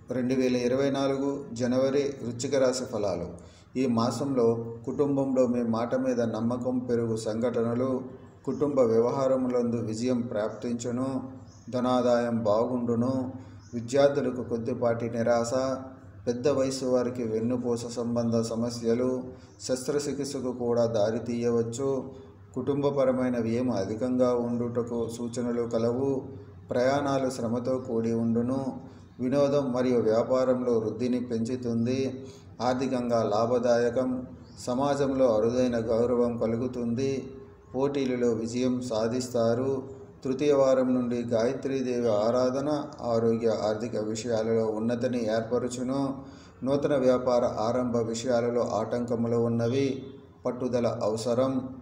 2024 జనవరి వృశ్చిక రాశి ఫలాలు. ఈ మాసంలో కుటుంబంలో మీ మాట మీద నమ్మకం పెరుగు సంఘటనలు, కుటుంబ వ్యవహారములందు విజయం ప్రాప్తించును, ధనాదాయం బాగుండును. విద్యార్థులకు కొద్దిపాటి నిరాశ, పెద్ద వయసు వారికి వెన్నుపూస సంబంధ సమస్యలు, శస్త్రచికిత్సకు కూడా దారి తీయవచ్చు. కుటుంబపరమైన వ్యయం అధికంగా ఉండుటకు సూచనలు కలవు. ప్రయాణాలు శ్రమతో కూడి ఉండును. వినోదం మరియు వ్యాపారంలో వృద్ధిని పెంచుతుంది. ఆర్థికంగా లాభదాయకం. సమాజంలో అరుదైన గౌరవం కలుగుతుంది. పోటీలలో విజయం సాధిస్తారు. తృతీయ వారం నుండి గాయత్రీదేవి ఆరాధన ఆరోగ్య ఆర్థిక విషయాలలో ఉన్నతిని ఏర్పరచును. నూతన వ్యాపార ఆరంభ విషయాలలో ఆటంకములు ఉన్నవి. పట్టుదల అవసరం.